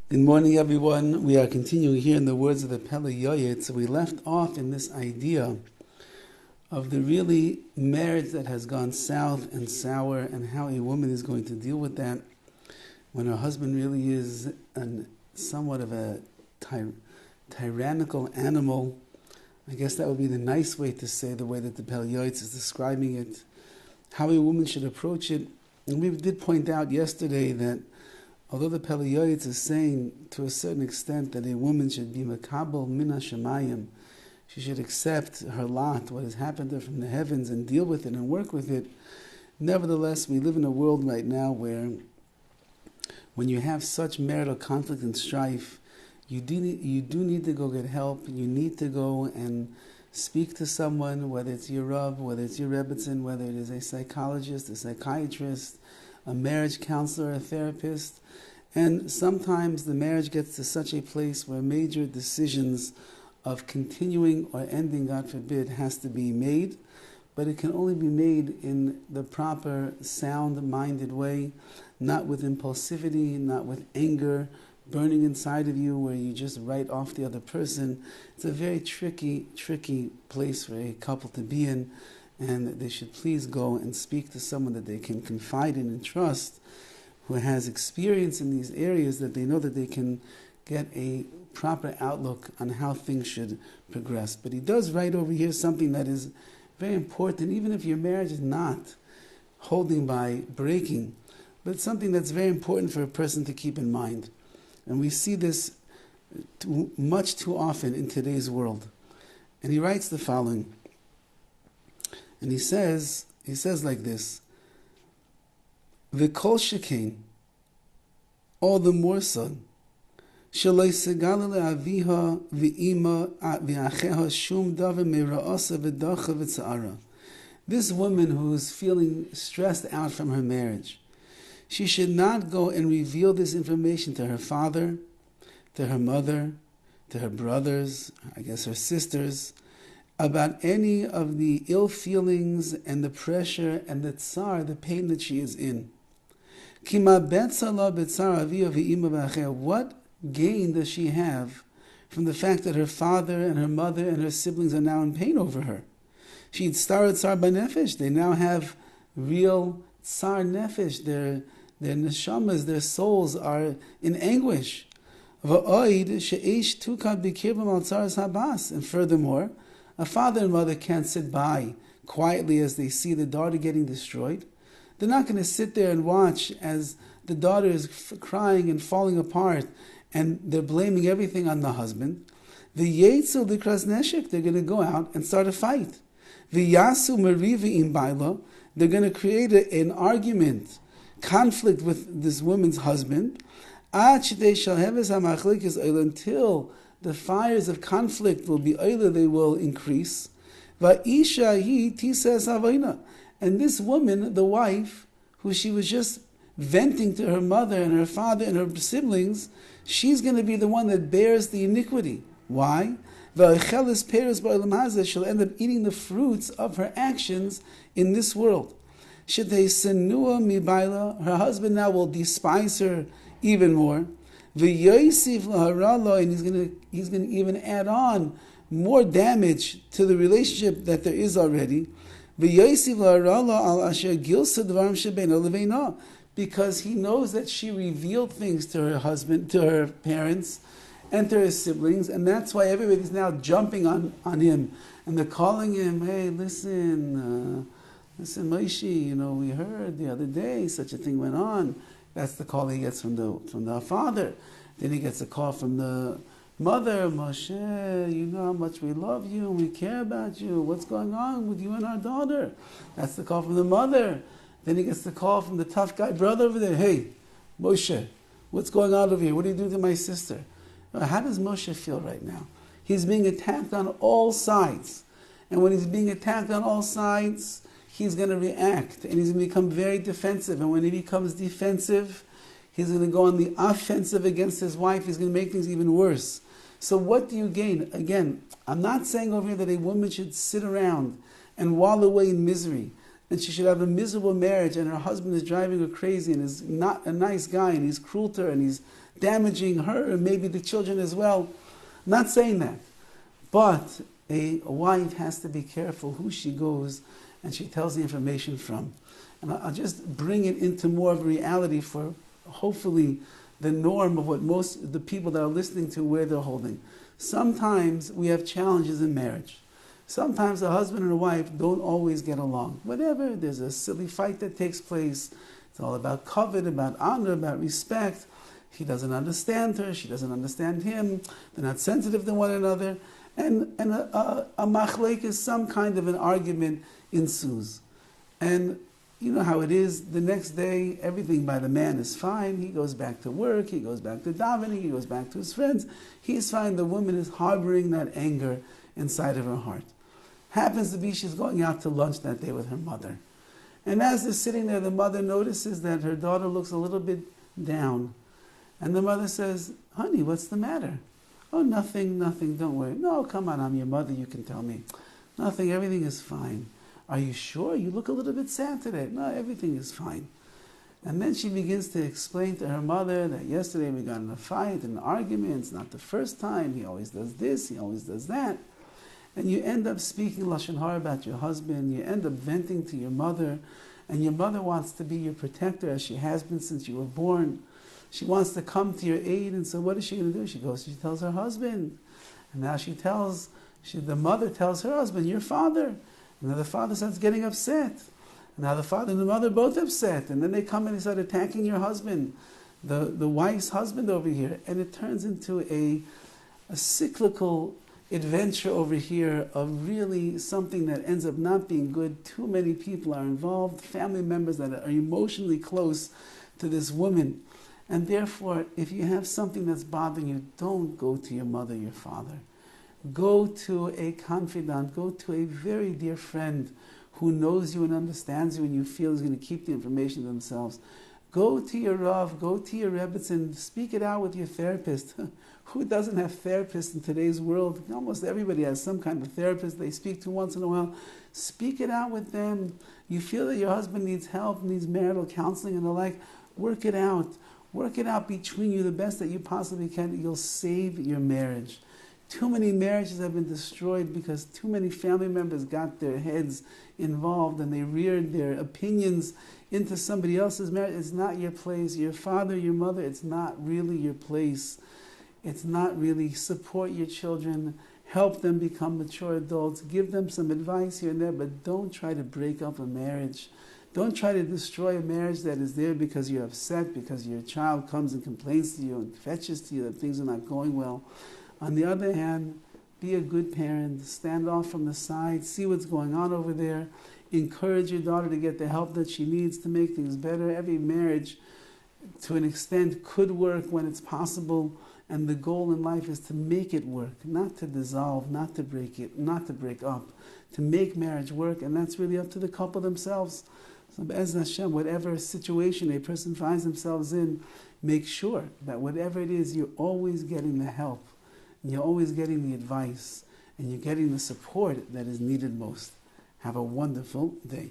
Good morning, everyone. We are continuing here in the words of the PELE YOETZ. We left off in this idea of the really marriage that has gone south and sour and how a woman is going to deal with that when her husband really is somewhat of a tyrannical animal. I guess that would be the nice way to say the way that the PELE YOETZ is describing it, how a woman should approach it. And we did point out yesterday that although the PELE YOETZ is saying to a certain extent that a woman should be makabel min hashamayim, she should accept her lot, what has happened to her from the heavens, and deal with it and work with it. Nevertheless, we live in a world right now where when you have such marital conflict and strife, you do need to go get help. You need to go and speak to someone, whether it's your Rav, whether it's your Rebbitzin, whether it is a psychologist, a psychiatrist, a marriage counselor, a therapist. And sometimes the marriage gets to such a place where major decisions of continuing or ending, God forbid, has to be made. But it can only be made in the proper, sound-minded way, not with impulsivity, not with anger burning inside of you where you just write off the other person. It's a very tricky place for a couple to be in, and they should please go and speak to someone that they can confide in and trust, who has experience in these areas, that they know that they can get a proper outlook on how things should progress. But he does write over here something that is very important, even if your marriage is not holding by breaking, but it's something that's very important for a person to keep in mind. And we see this much too often in today's world. And he writes the following. And he says like this: V'kol shekain, all the more so, sheloi segala le'aviha v'ima v'acheha shum davar me'ra'asa v'dacha v'tza'ara. This woman who is feeling stressed out from her marriage, she should not go and reveal this information to her father, to her mother, to her brothers, I guess her sisters, about any of the ill feelings and the pressure and the tsar, the pain that she is in. What gain does she have from the fact that her father and her mother and her siblings are now in pain over her? She'd tsar b'nefesh. They now have real tsar nefesh. Their neshamas, their souls are in anguish. And furthermore, a father and mother can't sit by quietly as they see the daughter getting destroyed. They're not going to sit there and watch as the daughter is crying and falling apart, and they're blaming everything on the husband. They're going to go out and start a fight. They're going to create an argument, conflict with this woman's husband, until the fires of conflict will be they will increase. And this woman, the wife, who she was just venting to her mother and her father and her siblings, she's going to be the one that bears the iniquity. Why? She'll end up eating the fruits of her actions in this world. Her husband now will despise her even more. And he's going to even add on more damage to the relationship that there is already. Because he knows that she revealed things to her husband, to her parents, and to her siblings, and that's why everybody's now jumping on him, and they're calling him, hey, listen, Moshe, we heard the other day such a thing went on. That's the call he gets from the father. Then he gets a call from the mother, Moshe, you know how much we love you and we care about you. What's going on with you and our daughter? That's the call from the mother. Then he gets the call from the tough guy brother over there. Hey, Moshe, what's going on over here? What are you doing to my sister? How does Moshe feel right now? He's being attacked on all sides. And when he's being attacked on all sides, he's going to react. And he's going to become very defensive. And when he becomes defensive, he's going to go on the offensive against his wife. He's going to make things even worse. So what do you gain? Again, I'm not saying over here that a woman should sit around and wallow away in misery. and she should have a miserable marriage, and her husband is driving her crazy and is not a nice guy, and he's cruel to her, and he's damaging her and maybe the children as well. Not saying that. But a wife has to be careful who she goes and she tells the information from. And I'll just bring it into more of a reality for hopefully the norm of what most of the people that are listening to where they're holding. Sometimes we have challenges in marriage. Sometimes a husband and a wife don't always get along. Whatever, there's a silly fight that takes place. It's all about covet, about honor, about respect. He doesn't understand her, she doesn't understand him. They're not sensitive to one another. And a machlek is some kind of an argument ensues. And you know how it is, the next day, everything by the man is fine. He goes back to work, he goes back to davening, he goes back to his friends. He's fine. The woman is harboring that anger inside of her heart. Happens to be she's going out to lunch that day with her mother. And as they're sitting there, the mother notices that her daughter looks a little bit down. And the mother says, honey, what's the matter? Oh, nothing, don't worry. No, come on, I'm your mother, you can tell me. Nothing, everything is fine. Are you sure? You look a little bit sad today. No, everything is fine. And then she begins to explain to her mother that yesterday we got in a fight, an argument. It's not the first time. He always does this, he always does that. And you end up speaking Lashon Hara about your husband. You end up venting to your mother. And your mother wants to be your protector as she has been since you were born. She wants to come to your aid. And so what is she going to do? She tells her husband. And now the mother tells her husband, your father. And now the father starts getting upset. And now the father and the mother both upset. And then they come and they start attacking your husband, the wife's husband over here. And it turns into a cyclical adventure over here of really something that ends up not being good. Too many people are involved, family members that are emotionally close to this woman. And therefore, if you have something that's bothering you, don't go to your mother, your father. Go to a confidant, go to a very dear friend who knows you and understands you and you feel is going to keep the information to themselves. Go to your Rav, go to your Rebbe and speak it out with your therapist. Who doesn't have therapists in today's world? Almost everybody has some kind of therapist they speak to once in a while. Speak it out with them. You feel that your husband needs help, needs marital counseling and the like. Work it out. Work it out between you the best that you possibly can. You'll save your marriage. Too many marriages have been destroyed because too many family members got their heads involved and they reared their opinions into somebody else's marriage. It's not your place. Your father, your mother, it's not really your place. It's not really. Support your children. Help them become mature adults. Give them some advice here and there, but don't try to break up a marriage. Don't try to destroy a marriage that is there because you're upset, because your child comes and complains to you and fetches to you that things are not going well. On the other hand, be a good parent. Stand off from the side. See what's going on over there. Encourage your daughter to get the help that she needs to make things better. Every marriage, to an extent, could work when it's possible. And the goal in life is to make it work, not to dissolve, not to break it, not to break up, to make marriage work. And that's really up to the couple themselves. So, Be'ez Hashem, whatever situation a person finds themselves in, make sure that whatever it is, you're always getting the help. And you're always getting the advice. And you're getting the support that is needed most. Have a wonderful day.